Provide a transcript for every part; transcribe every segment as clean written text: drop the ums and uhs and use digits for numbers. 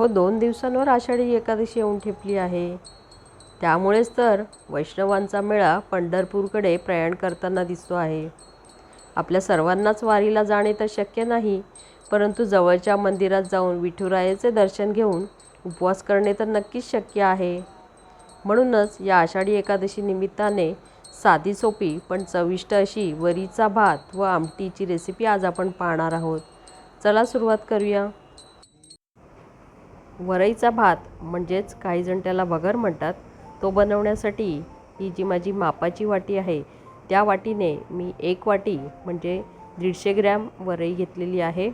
अहो 2 दिवसांवर आषाढी एकादशी येऊन ठेपली आहे. त्यामुळेच तर वैष्णवांचा मेळा पंढरपूरकडे प्रयाण करताना दिसतो आहे. आपल्या सर्वांनाच वारीला जाणे तर शक्य नाही, परंतु जवळच्या मंदिरात जाऊन विठुरायाचे दर्शन घेऊन उपवास करणे तर नक्कीच शक्य आहे. म्हणूनच या आषाढी एकादशी निमित्ताने साधी सोपी पण चविष्ट अशी वरीचा भात व आमटीची रेसिपी आज आपण पाहणार आहोत. चला सुरुवात करूया. वरईचा भात म्हणजेच काही जण त्याला भगर म्हणतात, तो बनवण्यासाठी ही जी माझी मापाची वाटी आहे त्या वाटीने मी 1 वाटी म्हणजे 150 ग्रॅम वरई घेतलेली आहे.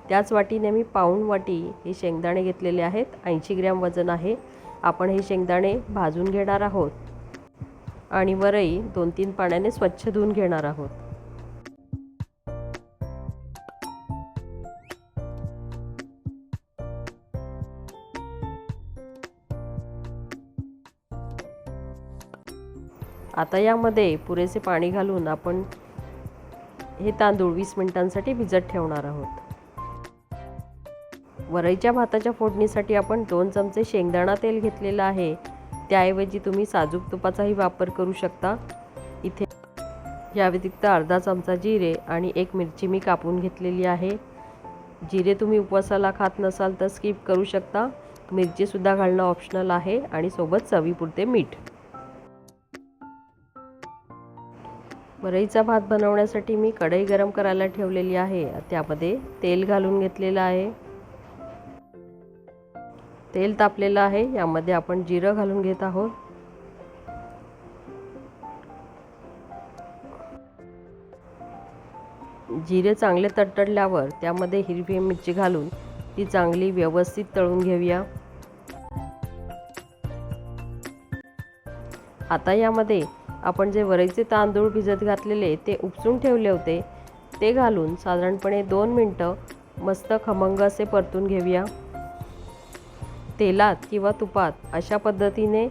त्याच वाटीने मी पाऊण वाटी हे शेंगदाणे घेतलेले आहेत. 80 ग्रॅम वजन आहे. आपण हे शेंगदाणे भाजून घेणार आहोत आणि वरई 2-3 पाण्याने स्वच्छ धुवून घेणार आहोत. आता यामध्ये पुरेसे पाणी घालून आपण हे तांदूळ 20 मिनिटांसाठी भिजत ठेवणार आहोत. वरईच्या भाताच्या फोडणीसाठी आपण 2 चमचे शेंगदाणा तेल घेतलेलं आहे. त्याऐवजी तुम्ही साजूक तुपाचाही वापर करू शकता. इथे या व्यतिरिक्त अर्धा चमचा जिरे आणि 1 मिरची मी कापून घेतलेली आहे. जिरे तुम्ही उपवासाला खात नसाल तर स्किप करू शकता. मिरचीसुद्धा घालणं ऑप्शनल आहे आणि सोबत चवीपुरते मीठ. वरईचा भात बनवण्यासाठी मी कढई गरम करायला ठेवलेली आहे. त्यामध्ये तेल घालून घेतलेलं आहे. तेल तापलेलं आहे. यामध्ये आपण जिरं घालून घेत आहोत. जिरे चांगले तडतडल्यावर त्यामध्ये हिरवी मिरची घालून ती चांगली व्यवस्थित तळून घेऊया. आता यामध्ये आपण जे वरईचे तांदूळ भिजत घातलेले ते उपसून ठेवले होते ते घालून साधारणपणे 2 मिनटं मस्त खमंग असे परतून घेऊया. तेलात किंवा तुपात अशा पद्धतीने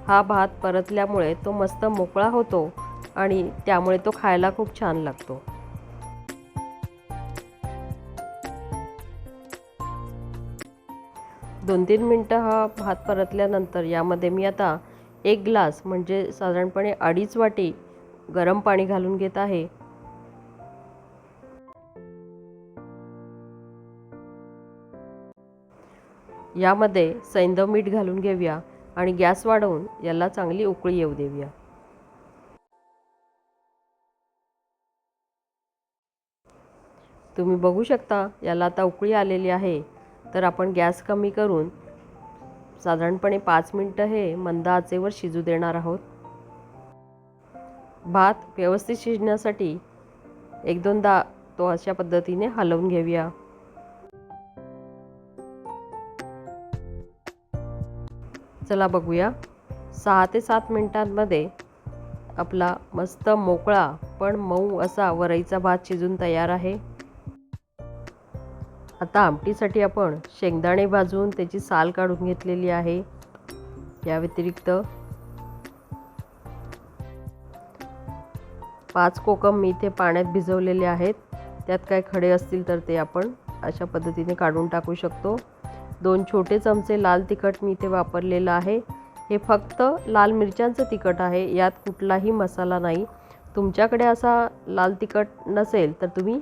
हा भात परतल्यामुळे तो मस्त मोकळा होतो आणि त्यामुळे तो खायला खूप छान लागतो. दोन 3 मिनटं हा भात परतल्यानंतर यामध्ये मी आता 1 ग्लास म्हणजे साधारणपणे 2.5 वाटी गरम पाणी घालून घेत आहे. यामध्ये सैंधव मीठ घालून घेऊया आणि गॅस वाढवून याला चांगली उकळी येऊ देऊया. तुम्ही बघू शकता याला आता उकळी आलेली आहे. तर आपण गॅस कमी करून साधारणपणे 5 मिनिटं हे मंद आचेवर शिजू देणार आहोत. भात व्यवस्थित शिजण्यासाठी 1-2दा तो अशा पद्धतीने हलवून घेऊया. चला बघूया. 6 ते 7 मिनिटांमध्ये आपला मस्त मोकळा पण मऊ असा वरईचा भात शिजून तयार आहे. आता आमटीसाठी आपण शेंगदाणे भाजून त्याची साल काढून घेतलेली आहे. या व्यतिरिक्त 5 कोकम मी इथे पाण्यात भिजवलेले आहेत. त्यात काय खडे असतील तर ते आपण अशा पद्धतीने काढून टाकू शकतो. 2 छोटे चमचे लाल तिखट मी इथे वापरलेलं आहे. हे फक्त लाल मिरच्यांचं तिखट आहे. यात कुठलाही मसाला नाही. तुमच्याकडे असा लाल तिखट नसेल तर तुम्ही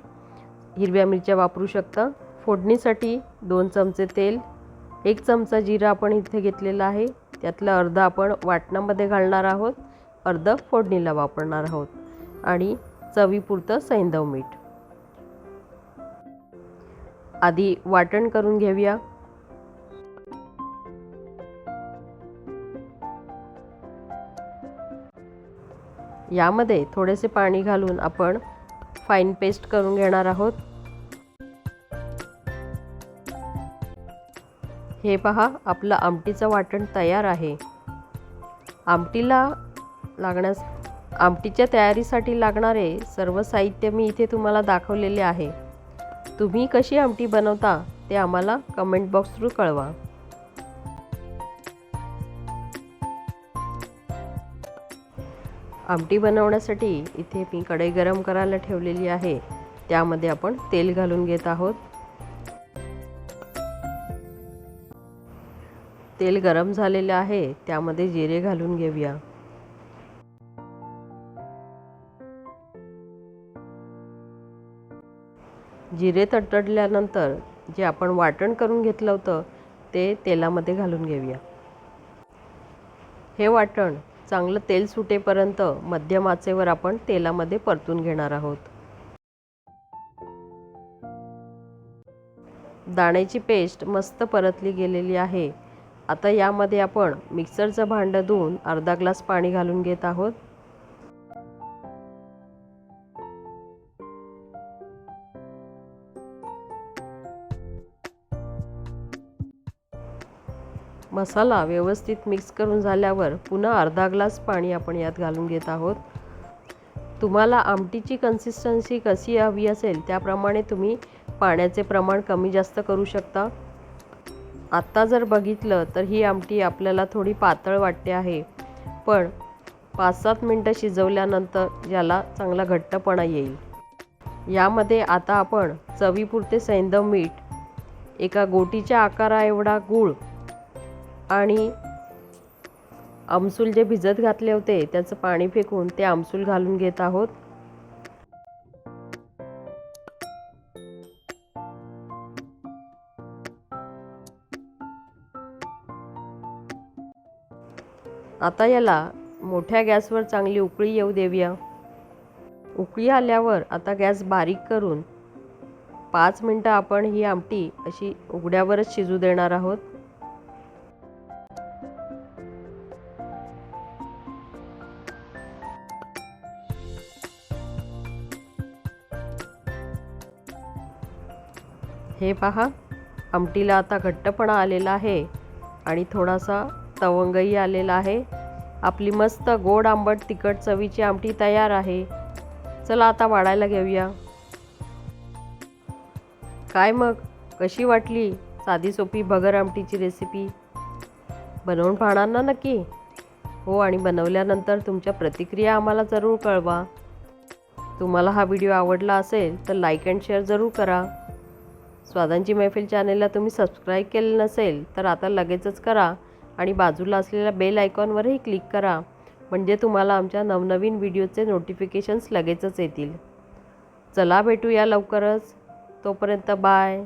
हिरव्या मिरच्या वापरू शकता. फोडणीसाठी 2 चमचे तेल, 1 चमचा जिरा आपण इथे घेतलेला आहे. त्यातलं अर्धं आपण वाटणामध्ये घालणार आहोत, अर्धं फोडणीला वापरणार आहोत आणि चवीपुरतं सैंधव मीठ. आधी वाटण करून घेऊया. यामध्ये थोडेसे पाणी घालून आपण फाईन पेस्ट करून घेणार आहोत. हे पहा, आपलं आमटीचं वाटण तयार आहे. आमटीच्या तयारीसाठी लागणारे सर्व साहित्य मी इथे तुम्हाला दाखवलेले आहे. तुम्ही कशी आमटी बनवता ते आम्हाला कमेंट बॉक्स थ्रू कळवा. आमटी बनवण्यासाठी इथे मी कढई गरम करायला ठेवलेली आहे. त्यामध्ये आपण तेल घालून घेत आहोत. तेल गरम झालेले आहे, त्यामध्ये जिरे घालून घेऊया. जिरे तडतडल्यानंतर जे आपण वाटण करून घेतलं होतं ते तेलामध्ये घालून घेऊया. हे वाटण चांगलं तेल सुटेपर्यंत मध्यम आचेवर आपण तेलामध्ये परतून घेणार आहोत. दाण्याची पेस्ट मस्त परतली गेलेली आहे. आता यामध्ये आपण मिक्सरचं भांडं धुवून अर्धा ग्लास पाणी घालून घेत आहोत. मसाला व्यवस्थित मिक्स करून झाल्यावर पुन्हा अर्धा ग्लास पाणी आपण यात घालून घेत आहोत. तुम्हाला आमटीची कन्सिस्टन्सी कशी हवी असेल त्याप्रमाणे तुम्ही पाण्याचे प्रमाण कमी जास्त करू शकता. आत्ता जर बघितलं तर ही आमटी आपल्याला थोडी पातळ वाटते आहे, पण 5-7 मिनटं शिजवल्यानंतर याला चांगला घट्टपणा येईल. यामध्ये आता आपण चवीपुरते सैंधव मीठ, एका गोटीच्या आकारा एवढा गूळ आणि आमसूल जे भिजत घातले होते त्याचं पाणी फेकून ते आमसूल घालून घेत आहोत. आता याला मोठ्या गॅसवर चांगली उकळी येऊ देऊया. उकळी आल्यावर आता गॅस बारीक करून 5 मिनटं आपण ही आमटी अशी उघड्यावरच शिजू देणार आहोत. हे पहा, आमटीला आता घट्टपणा आलेला आहे आणि थोडासा तवंगही आलेला आहे. आपली मस्त गोड आंबट तिखट चवीची आमटी तयार आहे. चला आता वाढायला घेऊया. काय मग, कशी वाटली साधी सोपी भगर आमटीची रेसिपी? बनवून पाहणार ना नक्की? हो, आणि बनवल्यानंतर तुमच्या प्रतिक्रिया आम्हाला जरूर कळवा. तुम्हाला हा व्हिडिओ आवडला असेल तर लाईक अँड शेअर जरूर करा. स्वादांची मैफिल चॅनेलला तुम्ही सबस्क्राईब केलं नसेल तर आता लगेचच करा आणि बाजूला असलेल्या बेल आयकॉनवरही क्लिक करा, म्हणजे तुम्हाला आमच्या नवनवीन व्हिडिओचे नोटिफिकेशन्स लगेचच येतील. चला भेटूया लवकरच. तोपर्यंत बाय.